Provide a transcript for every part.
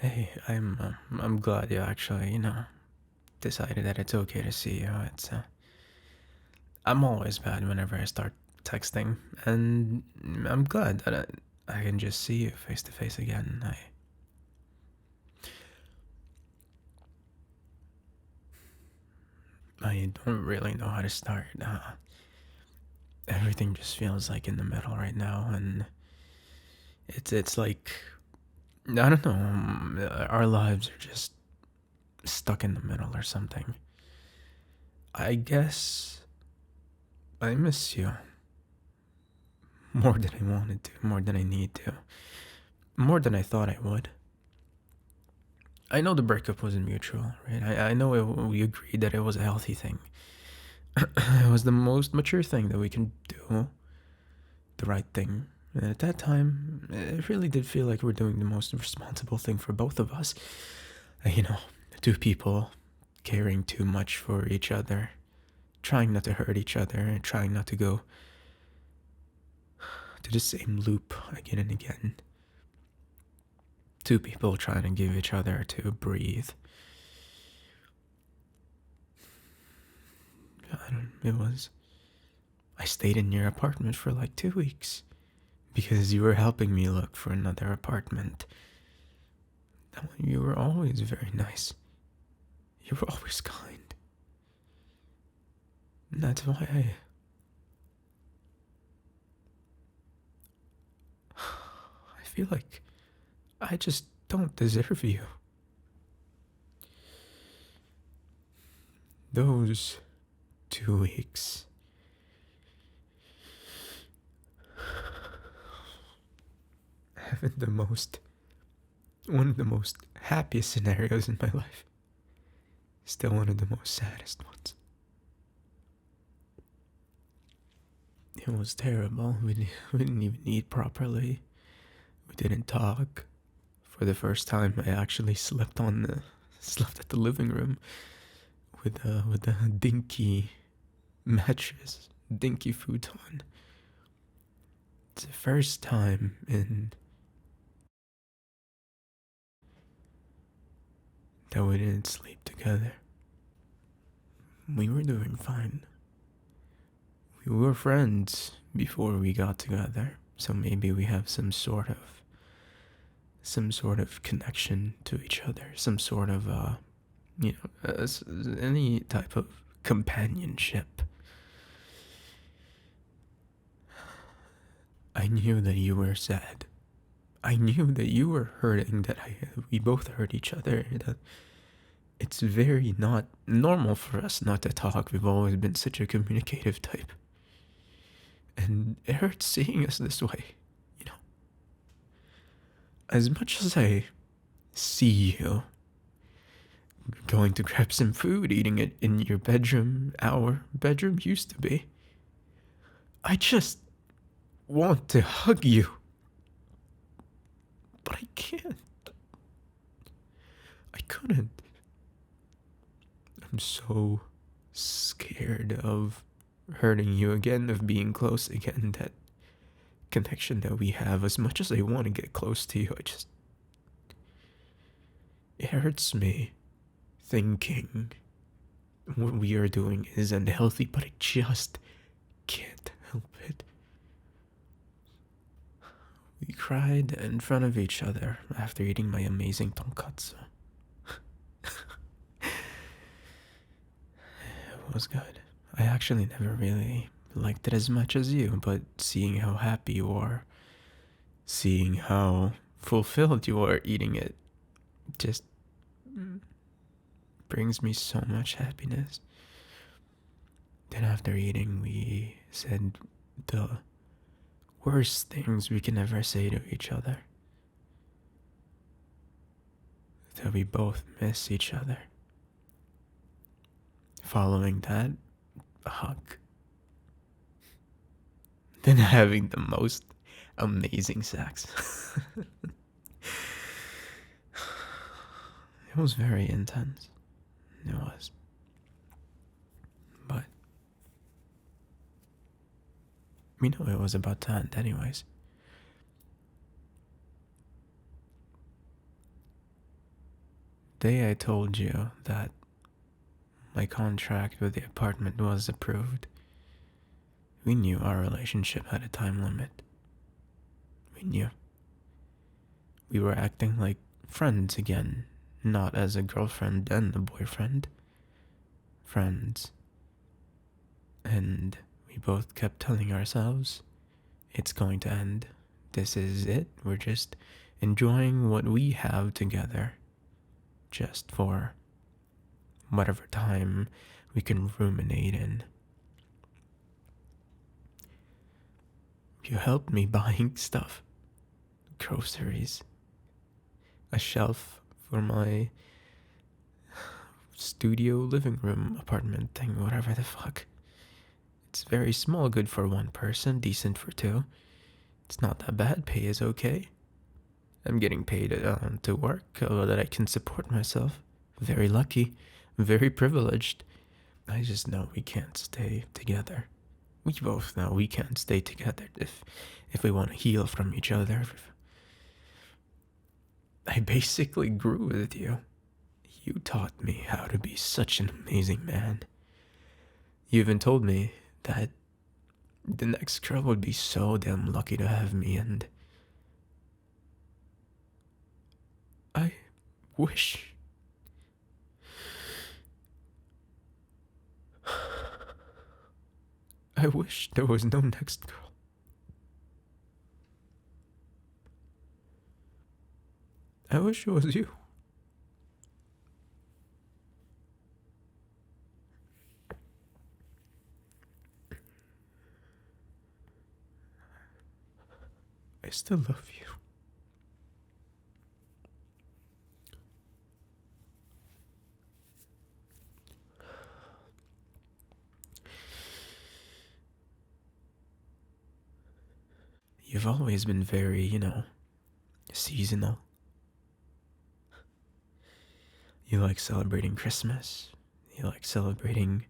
Hey, I'm glad you actually, decided that it's okay to see you. I'm always bad whenever I start texting, and I'm glad that I can just see you face to face again. I don't really know how to start. Everything just feels like in the middle right now, and it's like I don't know. Our lives are just stuck in the middle or something. I guess I miss you more than I wanted to, more than I need to. More than I thought I would. I know the breakup wasn't mutual, right? I know we agreed that it was a healthy thing. It was the most mature thing that we can do, the right thing. And at that time, it really did feel like we're doing the most responsible thing for both of us. You know, two people caring too much for each other, trying not to hurt each other, and trying not to go to the same loop again and again. Two people trying to give each other to breathe. It was. I stayed in your apartment for like 2 weeks because you were helping me look for another apartment. You were always very nice. You were always kind. And that's why I feel like I just don't deserve you. Those 2 weeks. Having one of the most happiest scenarios in my life. Still one of the most saddest ones. It was terrible. We didn't even eat properly. We didn't talk. For the first time, I actually slept at the living room with a dinky mattress, dinky futon. It's the first time in that we didn't sleep together. We were doing fine. We were friends before we got together, so maybe we have some sort of connection to each other, some sort of any type of companionship. I knew that you were sad. I knew that you were hurting, that we both hurt each other, that it's very not normal for us not to talk. We've always been such a communicative type. And it hurts seeing us this way, you know. As much as I see you going to grab some food, eating it in your bedroom, our bedroom used to be, I just want to hug you. But I can't. I couldn't. I'm so scared of hurting you again, of being close again. That connection that we have, as much as I want to get close to you, it hurts me thinking what we are doing is unhealthy, but I just can't help it. We cried in front of each other after eating my amazing tonkatsu. It was good. I actually never really liked it as much as you, but seeing how happy you are, seeing how fulfilled you are eating it, just brings me so much happiness. Then after eating, we said the worst things we can ever say to each other. That we both miss each other. Following that, a hug. Then having the most amazing sex. It was very intense. It was. But we know it was about to end anyways. day I told you that my contract with the apartment was approved, we knew our relationship had a time limit. We knew. We were acting like friends again, not as a girlfriend and a boyfriend. Friends. And we both kept telling ourselves, it's going to end. This is it. We're just enjoying what we have together. Just for whatever time we can ruminate in. You helped me buying stuff. Groceries. A shelf for my studio living room apartment thing, whatever the fuck. It's very small, good for one person, decent for two. It's not that bad, pay is okay. I'm getting paid to work that I can support myself. Very lucky, very privileged. I just know we can't stay together. We both know we can't stay together if we want to heal from each other. I basically grew with you. You taught me how to be such an amazing man. You even told me that the next girl would be so damn lucky to have me, and I wish. I wish there was no next girl. I wish it was you. I still love you. You've always been very, seasonal. You like celebrating Christmas. You like celebrating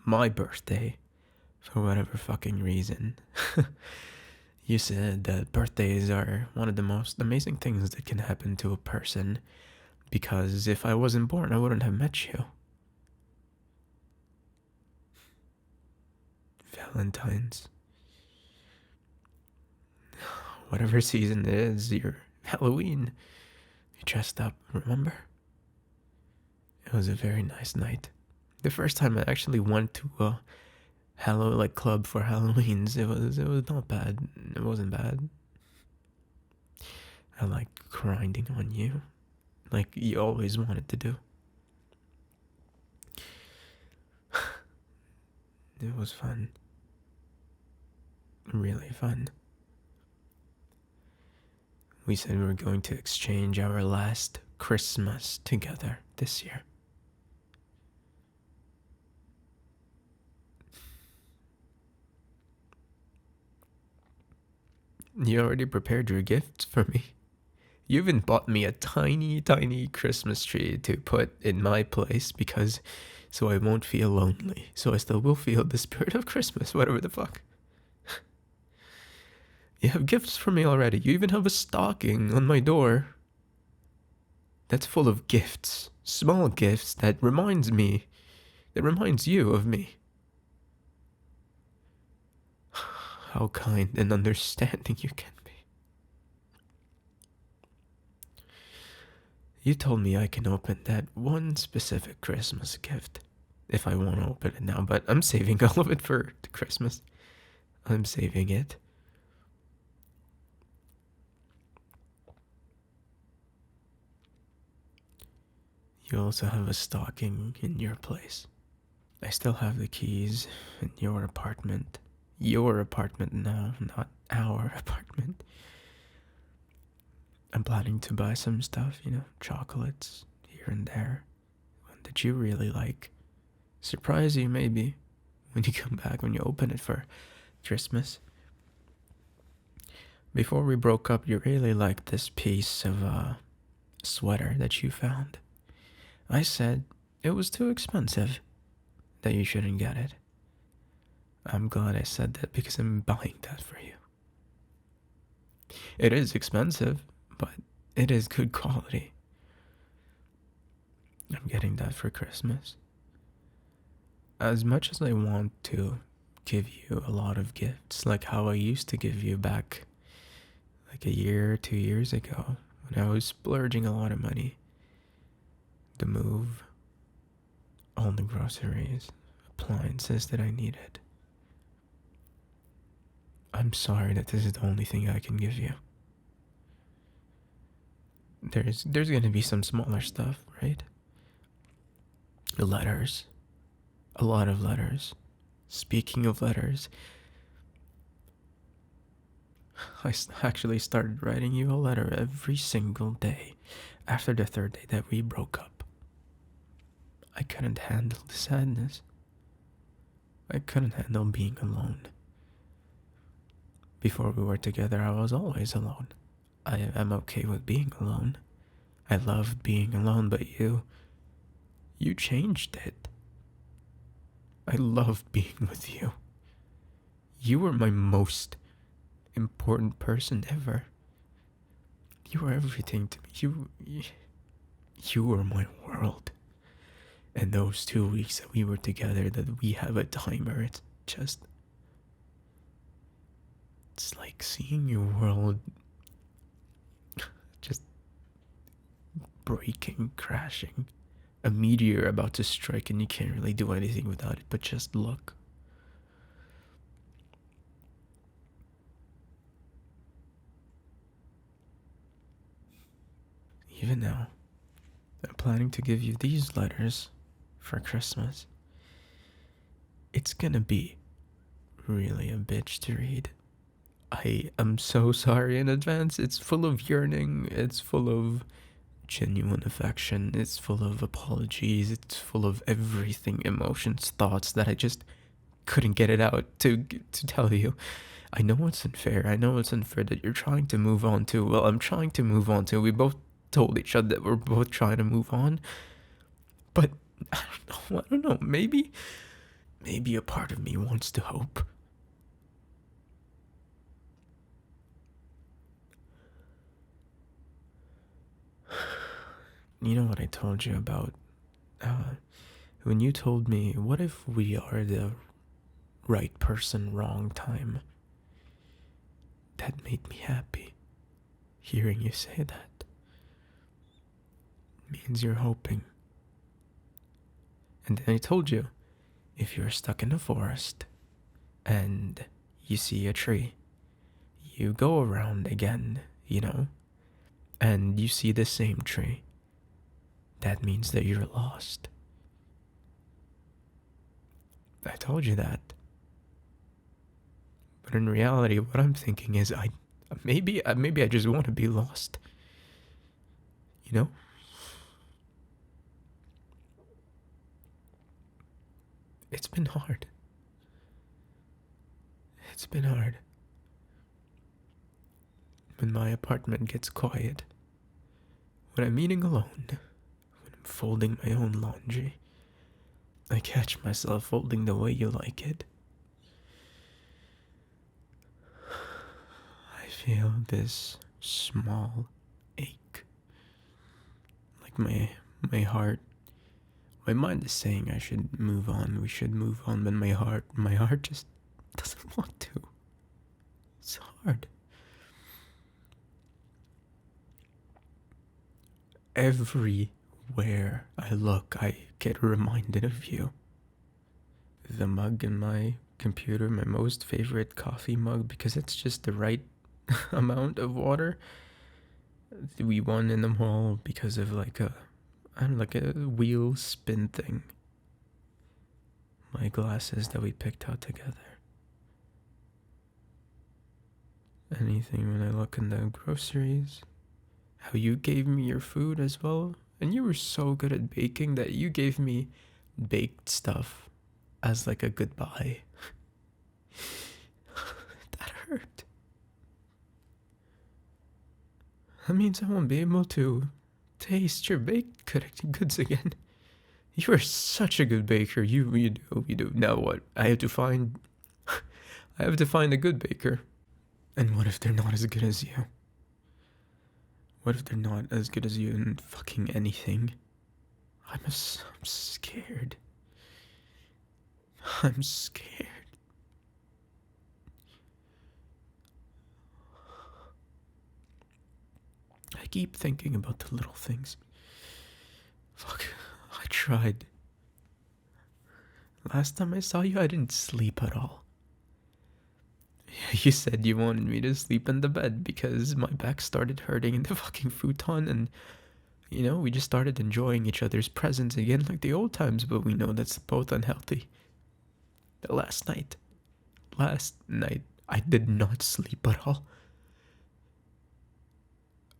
my birthday for whatever fucking reason. You said that birthdays are one of the most amazing things that can happen to a person because if I wasn't born, I wouldn't have met you. Valentine's. Whatever season it is, your Halloween. You dressed up, remember? It was a very nice night. The first time I actually went to a club for Halloweens, it was not bad. It wasn't bad. I liked grinding on you, like you always wanted to do. It was fun. Really fun. We said we were going to exchange our last Christmas together this year. You already prepared your gifts for me. You even bought me a tiny, tiny Christmas tree to put in my place because so I won't feel lonely. So I still will feel the spirit of Christmas, whatever the fuck. You have gifts for me already. You even have a stocking on my door that's full of gifts. Small gifts that reminds you of me. How kind and understanding you can be. You told me I can open that one specific Christmas gift if I want to open it now, but I'm saving all of it for Christmas. I'm saving it. You also have a stocking in your place. I still have the keys in your apartment. Your apartment now, not our apartment. I'm planning to buy some stuff, chocolates here and there, one that you really like. Surprise you maybe when you come back, when you open it for Christmas. Before we broke up, you really liked this piece of sweater that you found. I said it was too expensive, that you shouldn't get it. I'm glad I said that because I'm buying that for you. It is expensive, but it is good quality. I'm getting that for Christmas. As much as I want to give you a lot of gifts, like how I used to give you back like a year or 2 years ago when I was splurging a lot of money to move, all the groceries, appliances that I needed. I'm sorry that this is the only thing I can give you. There's gonna be some smaller stuff, right? Letters. A lot of letters. Speaking of letters, actually started writing you a letter every single day after the third day that we broke up. I couldn't handle the sadness. I couldn't handle being alone. Before we were together, I was always alone. I am okay with being alone. I loved being alone, but you changed it. I loved being with you. You were my most important person ever. You were everything to me. You were my world. And those 2 weeks that we were together, that we have a timer, it's like seeing your world just breaking, crashing. A meteor about to strike, and you can't really do anything without it, but just look. Even now, I'm planning to give you these letters for Christmas. It's gonna be really a bitch to read. I am so sorry in advance. It's full of yearning, it's full of genuine affection, it's full of apologies, it's full of everything, emotions, thoughts that I just couldn't get it out to tell you. I know it's unfair. I know it's unfair that you're trying to move on too. Well, I'm trying to move on too. We both told each other that we're both trying to move on. But I don't know. Maybe a part of me wants to hope. You know what I told you about when you told me, what if we are the right person, wrong time? That made me happy. Hearing you say that means you're hoping. And then I told you, if you're stuck in a forest and you see a tree, you go around again, and you see the same tree. That means that you're lost. I told you that. But in reality, what I'm thinking is, maybe I just want to be lost. It's been hard. It's been hard. When my apartment gets quiet, when I'm eating alone, when I'm folding my own laundry, I catch myself folding the way you like it. I feel this small ache. Like my heart, my mind is saying I should move on, we should move on, but my heart just doesn't want to. It's hard. Everywhere I look, I get reminded of you. The mug in my computer, my most favorite coffee mug, because it's just the right amount of water. We won in the mall because of like a wheel spin thing. My glasses that we picked out together. Anything when I look in the groceries. How you gave me your food as well. And you were so good at baking that you gave me baked stuff as like a goodbye. That hurt. That means I won't be able to taste your baked goods again. You are such a good baker. You do. Now what? I have to find a good baker. And what if they're not as good as you? What if they're not as good as you in fucking anything? I'm scared. I'm scared. I keep thinking about the little things. Fuck, I tried. Last time I saw you, I didn't sleep at all. You said you wanted me to sleep in the bed because my back started hurting in the fucking futon, and we just started enjoying each other's presence again like the old times, but we know that's both unhealthy. Last night, I did not sleep at all.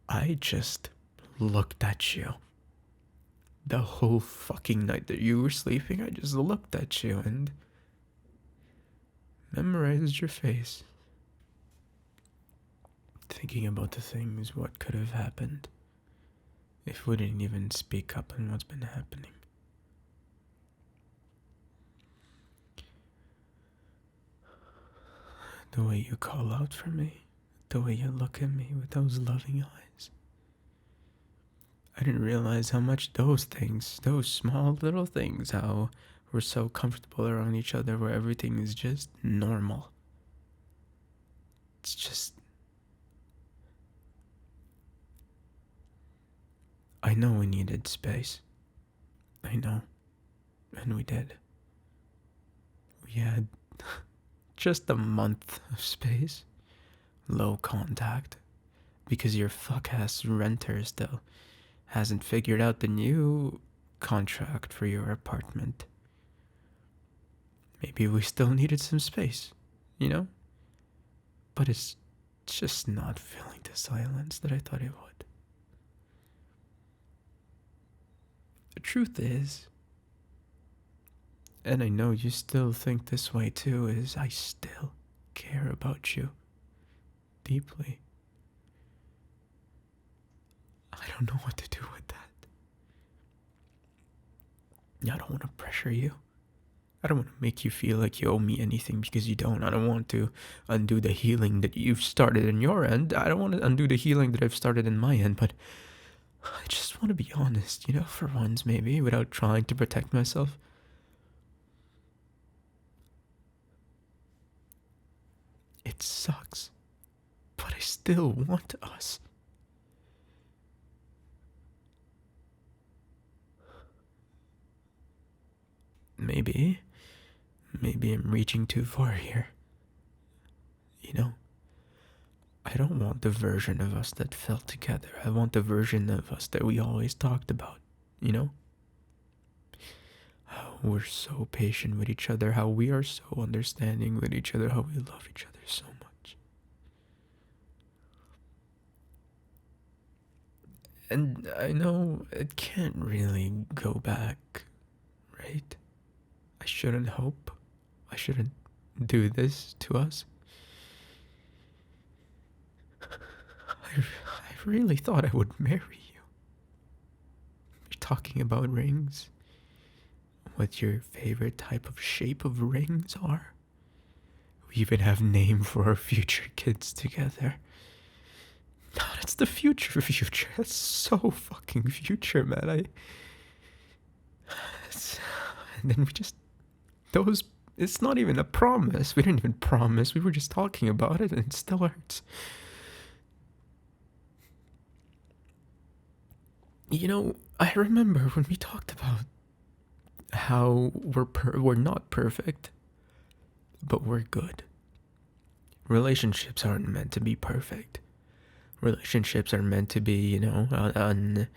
I just looked at you. The whole fucking night that you were sleeping, I just looked at you and memorized your face. Thinking about the things, what could have happened if we didn't even speak up on what's been happening. The way you call out for me, the way you look at me with those loving eyes. I didn't realize how much those things, those small little things, how we're so comfortable around each other where everything is just normal. It's just... I know we needed space. I know. And we did. We had just a month of space. Low contact. Because your fuck-ass renter still hasn't figured out the new contract for your apartment. Maybe we still needed some space, But it's just not filling the silence that I thought it would. The truth is, and I know you still think this way too, is I still care about you deeply. I don't know what to do with that. I don't want to pressure you. I don't want to make you feel like you owe me anything because you don't. I don't want to undo the healing that you've started in your end. I don't want to undo the healing that I've started in my end, but I just want to be honest, for once maybe, without trying to protect myself. It sucks, but I still want us. Maybe I'm reaching too far here. I don't want the version of us that fell together. I want the version of us that we always talked about, How we're so patient with each other, how we are so understanding with each other, how we love each other so much. And I know it can't really go back, right? I shouldn't hope. I shouldn't do this to us. I really thought I would marry you. You're talking about rings. What your favorite type of shape of rings are. We even have name for our future kids together. No, that's the future. That's so fucking future, man. And then we just... It's not even a promise. We didn't even promise. We were just talking about it and it still hurts. I remember when we talked about how we're not perfect, but we're good. Relationships aren't meant to be perfect. Relationships are meant to be, they're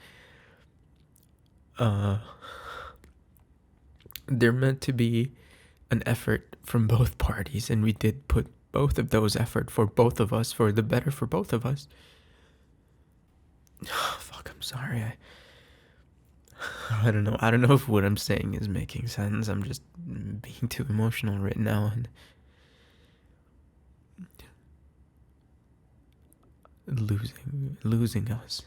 meant to be an effort from both parties, and we did put both of those effort for both of us, for the better for both of us. Fuck, I'm sorry. I don't know. I don't know if what I'm saying is making sense. I'm just being too emotional right now, and losing us.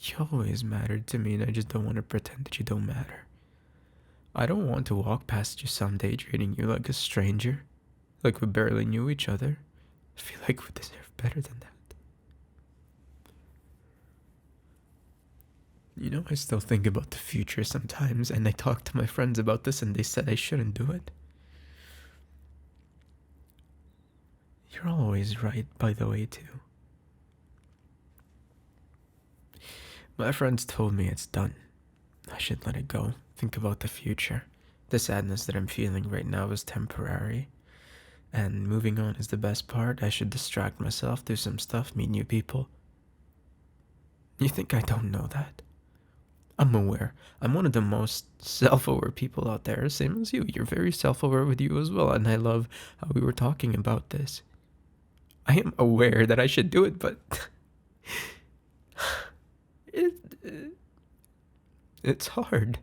You always mattered to me, and I just don't want to pretend that you don't matter. I don't want to walk past you someday treating you like a stranger, like we barely knew each other. I feel like we deserve better than that. You know, I still think about the future sometimes, and I talk to my friends about this, and they said I shouldn't do it. You're always right, by the way, too. My friends told me it's done. I should let it go. Think about the future. The sadness that I'm feeling right now is temporary. And moving on is the best part. I should distract myself, do some stuff, meet new people. You think I don't know that? I'm aware. I'm one of the most self-aware people out there, same as you. You're very self-aware with you as well, and I love how we were talking about this. I am aware that I should do it, but it, it's hard.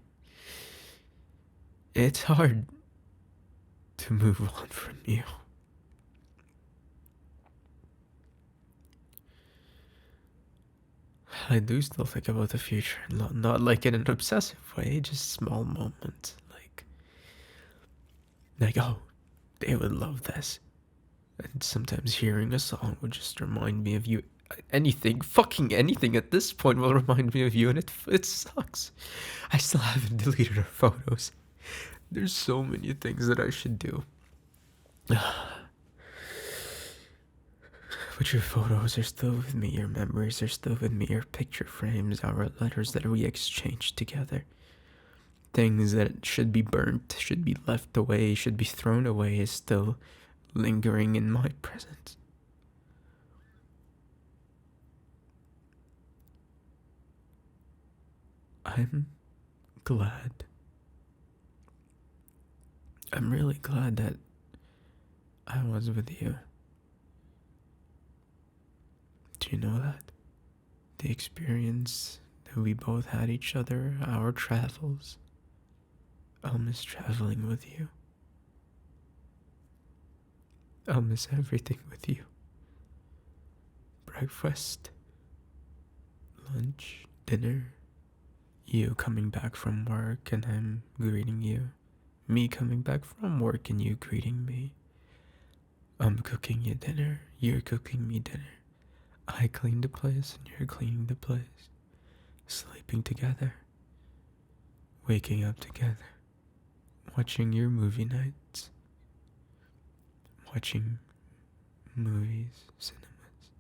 It's hard to move on from you. I do still think about the future, not like in an obsessive way, just small moments, like oh, they would love this. And sometimes hearing a song would just remind me of you. Anything, fucking anything at this point will remind me of you, and it sucks. I still haven't deleted our photos. There's so many things that I should do. But your photos are still with me, your memories are still with me, your picture frames, our letters that we exchanged together. Things that should be burnt, should be left away, should be thrown away is still lingering in my presence. I'm glad. I'm really glad that I was with you. Do you know that? The experience that we both had each other, our travels. I'll miss traveling with you. I'll miss everything with you. Breakfast, lunch, dinner, you coming back from work and I'm greeting you. Me coming back from work and you greeting me. I'm cooking you dinner, you're cooking me dinner. I clean the place and you're cleaning the place. Sleeping together. Waking up together. Watching your movie nights. Watching movies, cinemas.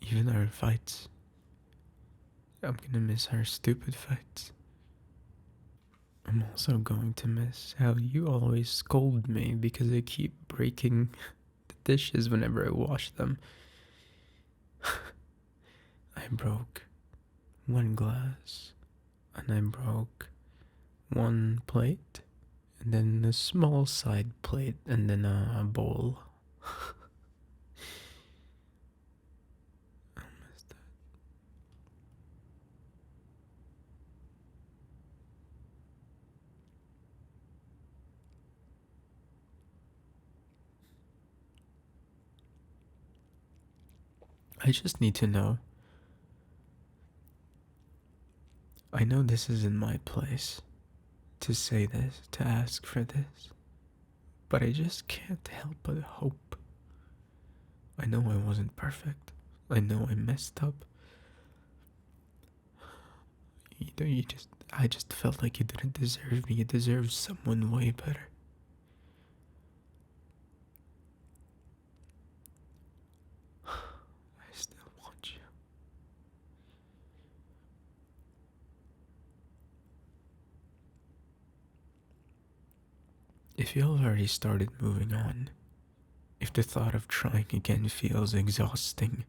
Even our fights. I'm gonna miss our stupid fights. I'm also going to miss how you always scold me because I keep breaking the dishes whenever I wash them. I broke one glass, and I broke one plate, and then a small side plate, and then a bowl. I missed that. I just need to know. I know this isn't my place to say this, to ask for this, but I just can't help but hope. I know I wasn't perfect. I know I messed up. I just felt like you didn't deserve me. You deserved someone way better. I still want you. If you already started moving on, if the thought of trying again feels exhausting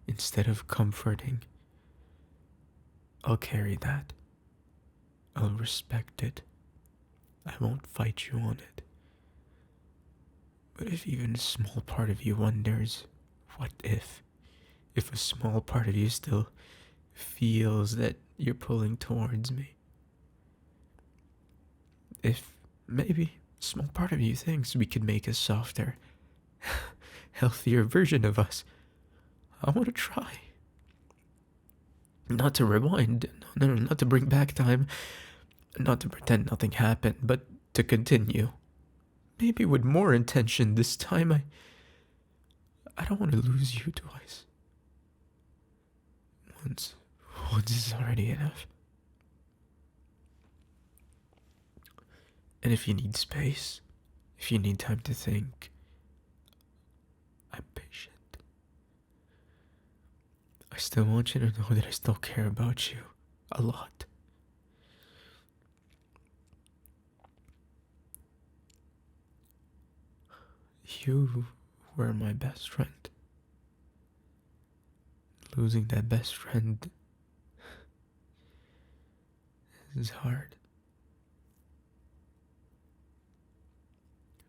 instead of comforting, I'll carry that. I'll respect it. I won't fight you on it. But if even a small part of you wonders, what if? If a small part of you still feels that you're pulling towards me? If maybe a small part of you thinks we could make a softer, healthier version of us, I want to try. Not to rewind, no, not to bring back time, not to pretend nothing happened, but to continue. Maybe with more intention this time. I don't want to lose you twice. Once is already enough. And if you need space, if you need time to think, I'm patient. I still want you to know that I still care about you a lot. You were my best friend. Losing that best friend is hard.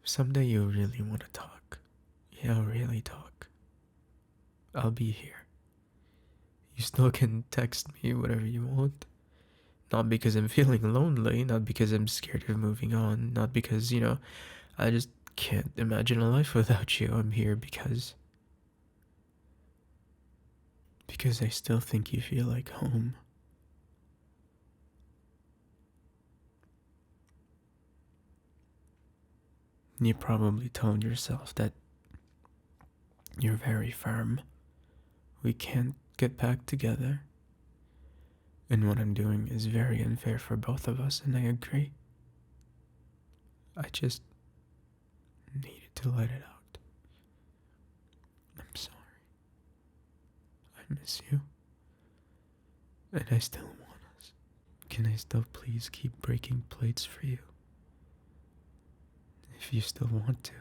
If someday you really want to talk, yeah, really talk, I'll be here. You still can text me whatever you want. Not because I'm feeling lonely, not because I'm scared of moving on, not because, I just can't imagine a life without you. I'm here because I still think you feel like home. You probably told yourself that you're very firm. We can't get back together. And what I'm doing is very unfair for both of us, and I agree. I just needed to let it out. I'm sorry. I miss you. And I still want us. Can I still please keep breaking plates for you? If you still want to.